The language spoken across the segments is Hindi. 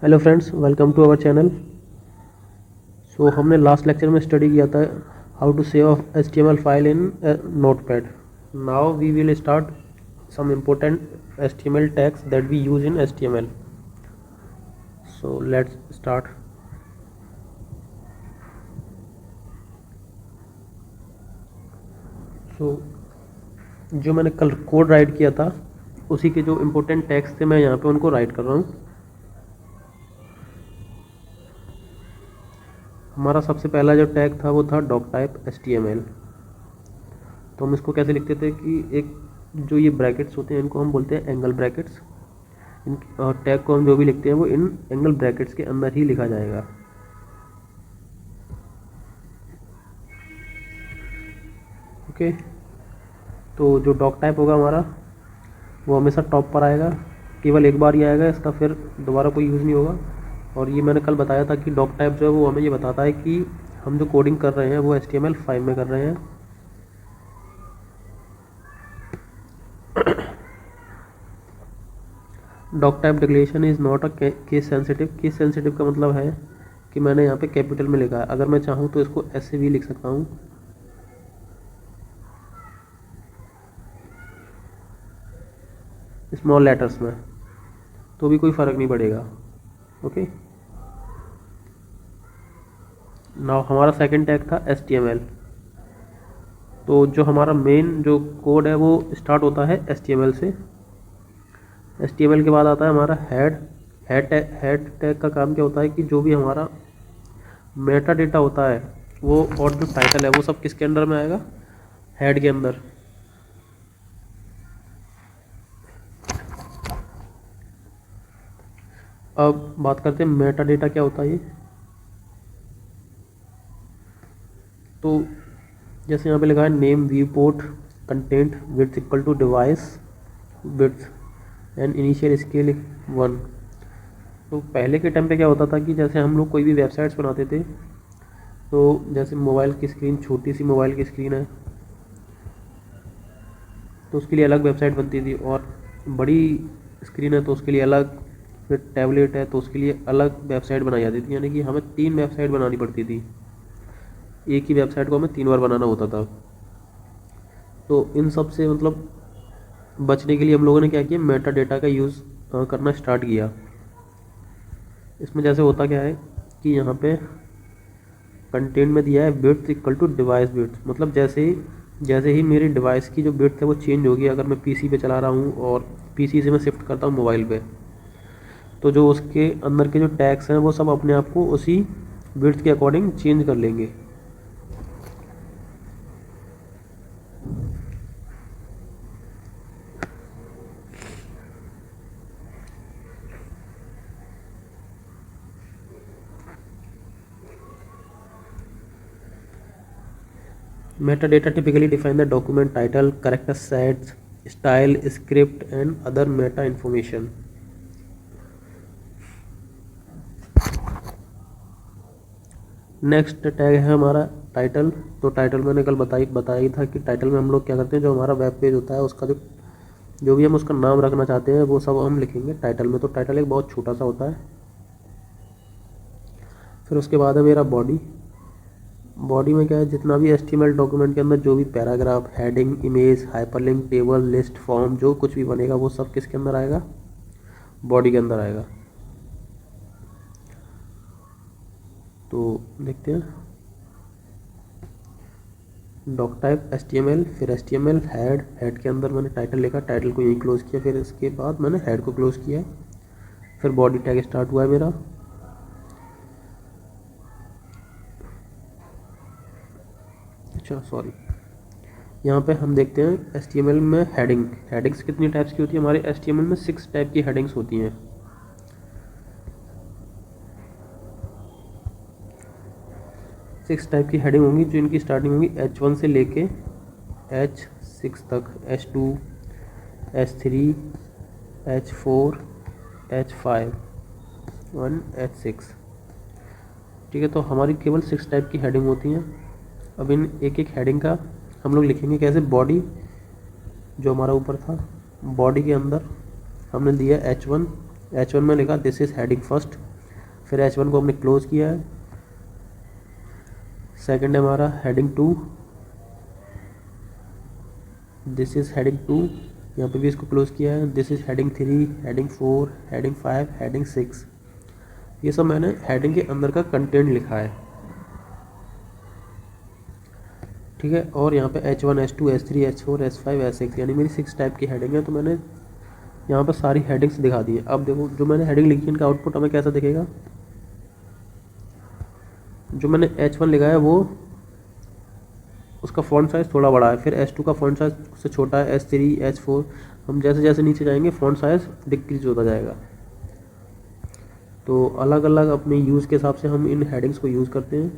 Hello friends, welcome to our channel. हमने लास्ट लेक्चर में स्टडी किया था how to save HTML file in notepad. Now we will start some important HTML tags that we use in HTML। So let's start. जो मैंने कल कोड राइट किया था उसी के जो इम्पोर्टेंट टैग्स थे मैं यहाँ पे उनको राइट कर रहा हूँ। हमारा सबसे पहला जो टैग था वो था डॉक टाइप HTML। तो हम इसको कैसे लिखते थे कि एक जो ये ब्रैकेट्स होते हैं इनको हम बोलते हैं एंगल ब्रैकेट्स। इन टैग को हम जो भी लिखते हैं वो इन एंगल ब्रैकेट्स के अंदर ही लिखा जाएगा। ओके, तो जो डॉक टाइप होगा हमारा वो हमेशा टॉप पर आएगा, केवल एक बार ही आएगा, इसका फिर दोबारा कोई यूज़ नहीं होगा। और ये मैंने कल बताया था कि डॉक टाइप जो है वो हमें ये बताता है कि हम जो कोडिंग कर रहे हैं वो HTML5 में कर रहे हैं। Doctype declaration is not a case sensitive. Case sensitive का मतलब है कि मैंने यहाँ पे कैपिटल में लिखा है, अगर मैं चाहूँ तो इसको ऐसे भी लिख सकता हूँ, स्मॉल लेटर्स में, तो भी कोई फ़र्क नहीं पड़ेगा। ओके, नाउ हमारा सेकंड टैग था HTML। तो जो हमारा मेन जो कोड है वो स्टार्ट होता है HTML से। HTML के बाद आता है हमारा हेड टैग का काम क्या होता है कि जो भी हमारा मेटा डेटा होता है वो और जो टाइटल है वो सब किसके अंडर में आएगा, हेड के अंदर। अब बात करते हैं मेटा डेटा क्या होता है ये। तो जैसे यहाँ पे लिखा है name, viewport, content, width equal to device width and initial scale 1। तो पहले के टाइम पे क्या होता था कि जैसे हम लोग कोई भी वेबसाइट्स बनाते थे, तो जैसे मोबाइल की स्क्रीन, छोटी सी मोबाइल की स्क्रीन है तो उसके लिए अलग वेबसाइट बनती थी, और बड़ी स्क्रीन है तो उसके लिए अलग, फिर टैबलेट है तो उसके लिए अलग वेबसाइट बनाई जाती थी। यानी कि हमें 3 वेबसाइट बनानी पड़ती थी, एक ही वेबसाइट को हमें 3 बार बनाना होता था। तो इन सब से मतलब बचने के लिए हम लोगों ने क्या किया, मेटा डेटा का यूज़ करना स्टार्ट किया। इसमें जैसे होता क्या है कि यहाँ पे कंटेंट में दिया है width equal to device width, मतलब जैसे ही मेरी डिवाइस की जो विड्थ है वो चेंज होगी, अगर मैं पीसी पे चला रहा हूँ और पीसी से मैं शिफ्ट करता हूँ मोबाइल पे, तो जो उसके अंदर के जो टैग्स हैं वो सब अपने आप को उसी विड्थ के अकॉर्डिंग चेंज कर लेंगे। Metadata typically define the document title, character sets, style, script and other meta information. Next tag है हमारा टाइटल। तो टाइटल मैंने कल बताया था कि टाइटल में हम लोग क्या करते हैं, जो हमारा वेब पेज होता है उसका जो भी हम उसका नाम रखना चाहते हैं वो सब हम लिखेंगे टाइटल में। तो टाइटल एक बहुत छोटा सा होता है। फिर उसके बाद है मेरा बॉडी। बॉडी में क्या है, जितना भी HTML डॉक्यूमेंट के अंदर जो भी paragraph, heading, image, hyperlink, table, list, form जो कुछ भी बनेगा वो सब किसके अंदर आएगा, बॉडी के अंदर आएगा। तो देखते हैं डॉक टाइप HTML, फिर HTML हेड के अंदर मैंने टाइटल लिखा, टाइटल को यहीं क्लोज किया, फिर इसके बाद मैंने हेड को क्लोज किया, फिर बॉडी टैग स्टार्ट हुआ है मेरा। अच्छा सॉरी, यहाँ पे हम देखते हैं HTML में हेडिंग्स कितनी टाइप्स की होती है। हमारे HTML में 6 टाइप की हेडिंग्स होती हैं। 6 टाइप की हेडिंग होंगी, जो इनकी स्टार्टिंग होगी H1 से लेके H6 तक, H2, H3, H4, H5 और H6। ठीक है, तो हमारी केवल 6 टाइप की हेडिंग होती हैं। अब इन एक एक हेडिंग का हम लोग लिखेंगे कैसे। बॉडी जो हमारा ऊपर था, बॉडी के अंदर हमने दिया H1, H1 में लिखा दिस इज़ हेडिंग फर्स्ट, फिर H1 को हमने क्लोज किया है। सेकंड है हमारा हेडिंग 2, दिस इज़ हेडिंग 2, यहाँ पे भी इसको क्लोज किया है। This is heading 3, heading 4, heading 5, heading 6, ये सब मैंने हेडिंग के अंदर का कंटेंट लिखा है, ठीक है। और यहाँ पे H1, H2, H3, H4, H5, H6 यानी मेरी 6 टाइप की हेडिंग है। तो मैंने यहाँ पर सारी हेडिंग्स दिखा दी है। अब देखो जो मैंने हेडिंग लिखी है इनका आउटपुट हमें कैसा दिखेगा। जो मैंने H1 लिखा है वो उसका फ़ॉन्ट साइज़ थोड़ा बड़ा है, फिर H2 का फ़ॉन्ट साइज़ उससे छोटा है, H3, H4, हम जैसे जैसे नीचे जाएंगे फ़ॉन्ट साइज़ डिक्रीज होता जाएगा। तो अलग अलग अपने यूज़ के हिसाब से हम इन हेडिंग्स को यूज़ करते हैं।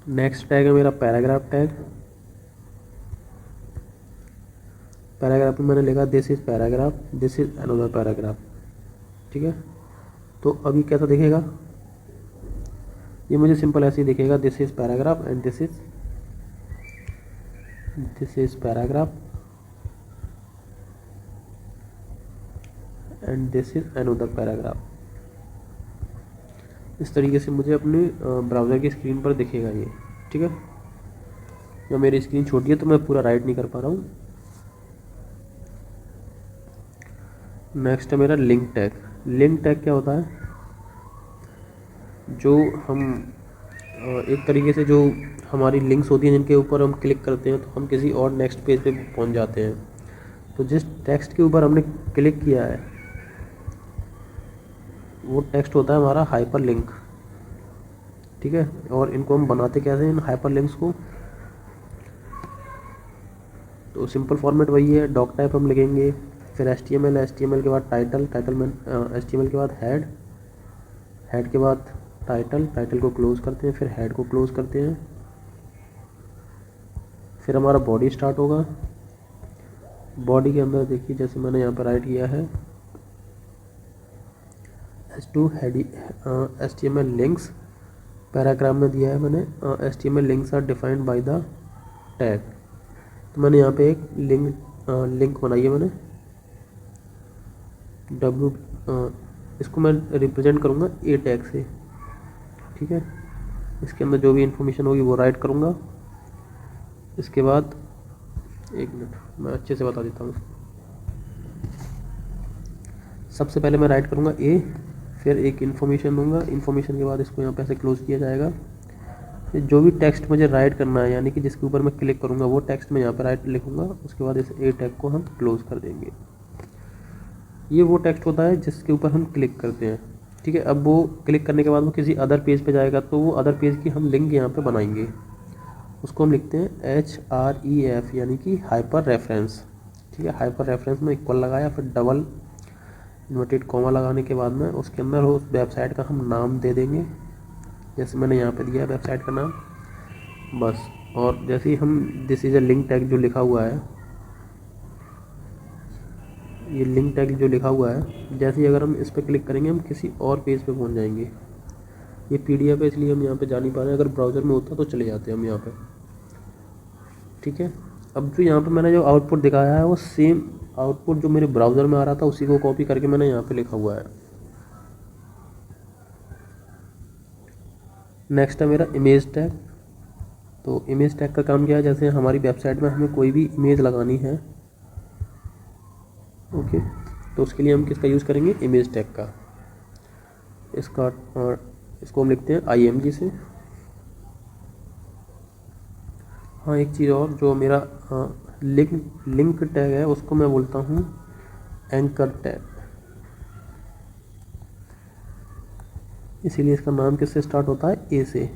नेक्स्ट टैग है मेरा पैराग्राफ टैग। पैराग्राफ में मैंने लिखा this is paragraph, this is another paragraph, ठीक है। तो अभी कैसा दिखेगा, ये मुझे सिंपल ऐसे ही दिखेगा, this is paragraph and this is paragraph and this is another paragraph. इस तरीके से मुझे अपने ब्राउज़र की स्क्रीन पर दिखेगा ये, ठीक है। या मेरी स्क्रीन छोटी है तो मैं पूरा राइट नहीं कर पा रहा हूँ। नेक्स्ट है मेरा लिंक टैग। लिंक टैग क्या होता है, जो हम एक तरीके से जो हमारी लिंक्स होती हैं जिनके ऊपर हम क्लिक करते हैं तो हम किसी और नेक्स्ट पेज पे पहुंच जाते हैं। तो जिस टेक्स्ट के ऊपर हमने क्लिक किया है वो टेक्स्ट होता है हमारा हाइपर लिंक, ठीक है। और इनको हम बनाते कैसे हैं इन हाइपर लिंक्स को, तो सिंपल फॉर्मेट वही है, डॉक टाइप हम लिखेंगे, फिर HTML के बाद टाइटल में HTML के बाद हेड के बाद टाइटल को क्लोज करते हैं, फिर हेड को क्लोज करते हैं, फिर हमारा बॉडी स्टार्ट होगा। बॉडी के अंदर देखिए जैसे मैंने यहाँ पर राइट किया है H2 HTML लिंक्स, पैराग्राफ में दिया है मैंने HTML links are defined by the tag. तो मैंने यहाँ पे एक लिंक बनाई है मैंने इसको मैं रिप्रेजेंट करूँगा ए टैग से, ठीक है। इसके अंदर जो भी इंफॉर्मेशन होगी वो राइट करूँगा। इसके बाद एक मिनट मैं अच्छे से बता देता हूँ। सबसे पहले मैं राइट करूँगा ए, फिर एक इन्फॉर्मेशन दूंगा, इन्फॉर्मेशन के बाद इसको यहाँ पे ऐसे क्लोज किया जाएगा। फिर जो भी टेक्स्ट मुझे राइट करना है यानी कि जिसके ऊपर मैं क्लिक करूँगा वो टेक्स्ट मैं यहाँ पे राइट लिखूँगा। उसके बाद इस ए टैग को हम क्लोज कर देंगे। ये वो टेक्स्ट होता है जिसके ऊपर हम क्लिक करते हैं, ठीक है। अब वो क्लिक करने के बाद वो किसी अदर पेज पे जाएगा तो वो अदर पेज की हम लिंक यहाँ पे बनाएंगे, उसको हम लिखते हैं HREF यानी कि हाइपर रेफरेंस, ठीक है। हाइपर रेफरेंस में इक्वल लगाया, फिर डबल इन्वर्टेड कॉमा लगाने के बाद में उसके अंदर उस वेबसाइट का हम नाम दे देंगे, जैसे मैंने यहाँ पे दिया है वेबसाइट का नाम, बस। और जैसे ही हम this is a link tag जो लिखा हुआ है, ये लिंक टैग जो लिखा हुआ है, जैसे ही अगर हम इस पर क्लिक करेंगे हम किसी और पेज पे पहुँच जाएंगे। ये PDF है इसलिए हम यहाँ पे जा नहीं पा रहे हैं, अगर ब्राउज़र में होता तो चले जाते हम यहाँ पे, ठीक है। अब जो यहाँ पे मैंने जो आउटपुट दिखाया है वो सेम आउटपुट जो मेरे ब्राउज़र में आ रहा था उसी को कॉपी करके मैंने यहाँ पे लिखा हुआ है। नेक्स्ट है मेरा इमेज टैग। तो इमेज टैग का काम क्या है, जैसे हमारी वेबसाइट में हमें कोई भी इमेज लगानी है, ओके, तो उसके लिए हम किसका यूज़ करेंगे, इमेज टैग का। इसको हम लिखते हैं IMG से। हाँ एक चीज़ और, जो मेरा लिंक टैग है उसको मैं बोलता हूँ एंकर टैग, इसीलिए इसका नाम किससे स्टार्ट होता है, ए से।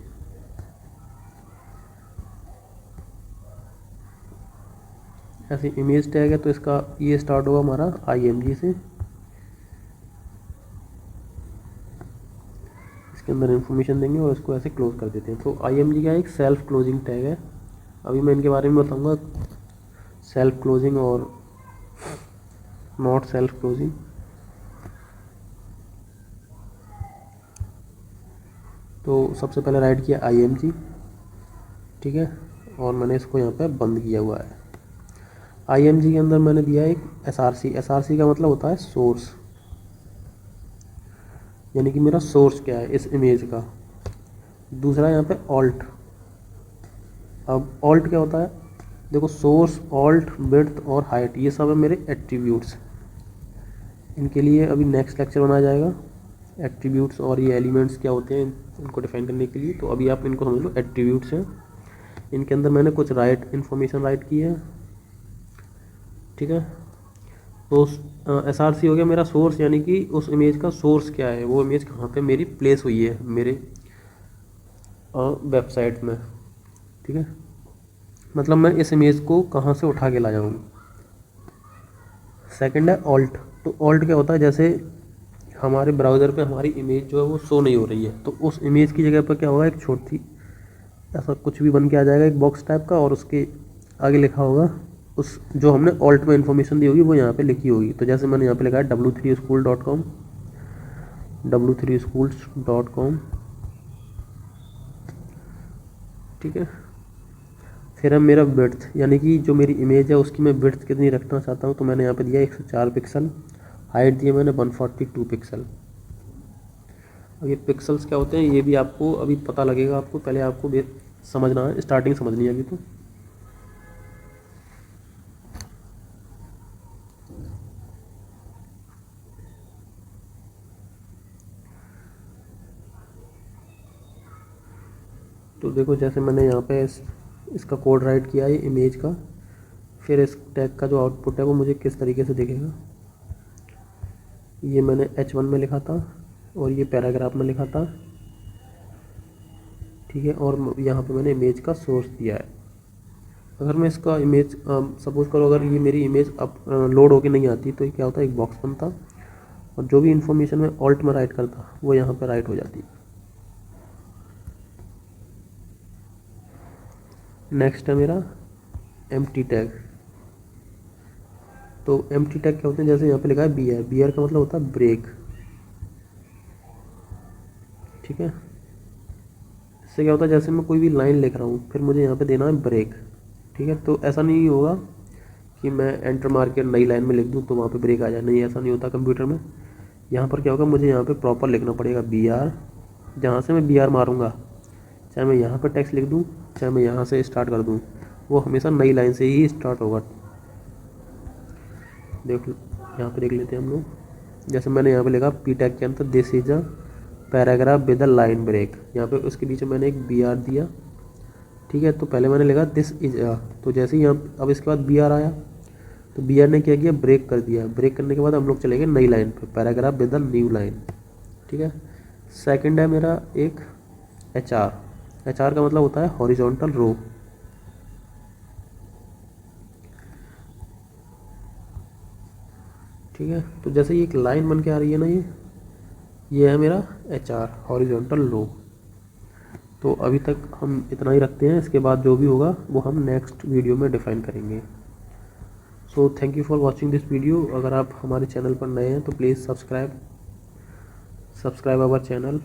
ऐसे इमेज टैग है तो इसका ये स्टार्ट होगा हमारा IMG से। इसके अंदर इंफॉर्मेशन देंगे और इसको ऐसे क्लोज कर देते हैं। तो IMG का एक सेल्फ क्लोजिंग टैग है, अभी मैं इनके बारे में बताऊंगा, सेल्फ क्लोजिंग और नॉट सेल्फ क्लोजिंग। तो सबसे पहले राइट किया IMG, ठीक है, और मैंने इसको यहाँ पे बंद किया हुआ है। IMG के अंदर मैंने दिया एक SRC का मतलब होता है सोर्स, यानी कि मेरा सोर्स क्या है इस इमेज का। दूसरा यहाँ पे ऑल्ट। अब ऑल्ट क्या होता है, देखो सोर्स, ऑल्ट, विड्थ और हाइट, ये सब है मेरे एट्रीब्यूट्स। इनके लिए अभी नेक्स्ट लेक्चर बनाया जाएगा, एट्रीब्यूट्स और ये एलिमेंट्स क्या होते हैं इनको डिफाइन करने के लिए। तो अभी आप इनको समझ लो, एट्रीब्यूट्स हैं, इनके अंदर मैंने कुछ इन्फॉर्मेशन राइट की है, ठीक है। तो SRC हो गया मेरा सोर्स, यानी कि उस इमेज का सोर्स क्या है, वो इमेज कहाँ पे मेरी प्लेस हुई है मेरे वेबसाइट में, ठीक है। मतलब मैं इस इमेज को कहाँ से उठा के ला जाऊँ। सेकंड है ऑल्ट। तो ऑल्ट क्या होता है, जैसे हमारे ब्राउज़र पे हमारी इमेज जो है वो शो नहीं हो रही है, तो उस इमेज की जगह पर क्या होगा, एक छोटी ऐसा कुछ भी बन के आ जाएगा, एक बॉक्स टाइप का, और उसके आगे लिखा होगा उस जो हमने ऑल्ट में इन्फॉर्मेशन दी होगी वो यहाँ पे लिखी होगी। तो जैसे मैंने यहाँ पे लिखा है w3school.com, w3schools.com, ठीक है। फिर है मेरा विड्थ, यानी कि जो मेरी इमेज है उसकी मैं विड्थ कितनी रखना चाहता हूँ, तो मैंने यहाँ पे दिया 104 पिक्सल, हाइट दिया मैंने 142 पिक्सल। अब ये पिक्सल्स क्या होते हैं ये भी आपको अभी पता लगेगा, आपको पहले आपको समझना है, स्टार्टिंग समझनी है अभी। तो देखो जैसे मैंने यहाँ पे इसका कोड राइट किया है इमेज का, फिर इस टैग का जो आउटपुट है वो मुझे किस तरीके से दिखेगा, ये मैंने H1 में लिखा था और ये पैराग्राफ में लिखा था, ठीक है। और यहाँ पे मैंने इमेज का सोर्स दिया है। अगर मैं इसका इमेज सपोज़ करो अगर ये मेरी इमेज अब लोड होके नहीं आती, तो ये क्या होता है, एक बॉक्स बनता और जो भी इन्फॉर्मेशन मैं ऑल्ट में राइट करता वो यहाँ पे राइट हो जाती। नेक्स्ट है मेरा एम्प्टी टैग। तो एम्प्टी टैग क्या होते हैं, जैसे यहाँ पे लिखा है BR, BR का मतलब होता है ब्रेक, ठीक है। इससे क्या होता है, जैसे मैं कोई भी लाइन लिख रहा हूँ फिर मुझे यहाँ पे देना है ब्रेक, ठीक है। तो ऐसा नहीं होगा कि मैं एंटर मार के नई लाइन में लिख दूँ तो वहाँ पे ब्रेक आ जाए, नहीं ऐसा नहीं होता कंप्यूटर में। यहाँ पर क्या होगा, मुझे यहाँ पे प्रॉपर लिखना पड़ेगा BR, जहाँ से मैं BR मारूँगा, चाहे मैं यहाँ पर टेक्स्ट लिख दूँ चाहे मैं यहाँ से स्टार्ट कर दूँ, वो हमेशा नई लाइन से ही स्टार्ट होगा। देख यहाँ पे देख लेते हैं हम लोग, जैसे मैंने यहाँ पे लिखा पी टैग के अंदर this is a paragraph with a line break, यहाँ पे उसके बीच में मैंने एक BR दिया, ठीक है। तो पहले मैंने लिखा दिस इज अ, तो जैसे ही यहाँ अब इसके बाद BR आया तो BR ने क्या किया, ब्रेक कर दिया। ब्रेक करने के बाद हम लोग चलेंगे नई लाइन पे, paragraph with a new line, ठीक है। सेकंड है मेरा एक HR। HR का मतलब होता है हॉरिजॉन्टल रो, ठीक है। तो जैसे ये एक लाइन बन के आ रही है ना, ये है मेरा HR, हॉरिजॉन्टल रो। तो अभी तक हम इतना ही रखते हैं, इसके बाद जो भी होगा वो हम नेक्स्ट वीडियो में डिफाइन करेंगे। So thank you for watching this video. अगर आप हमारे चैनल पर नए हैं तो प्लीज़ सब्सक्राइब आवर चैनल।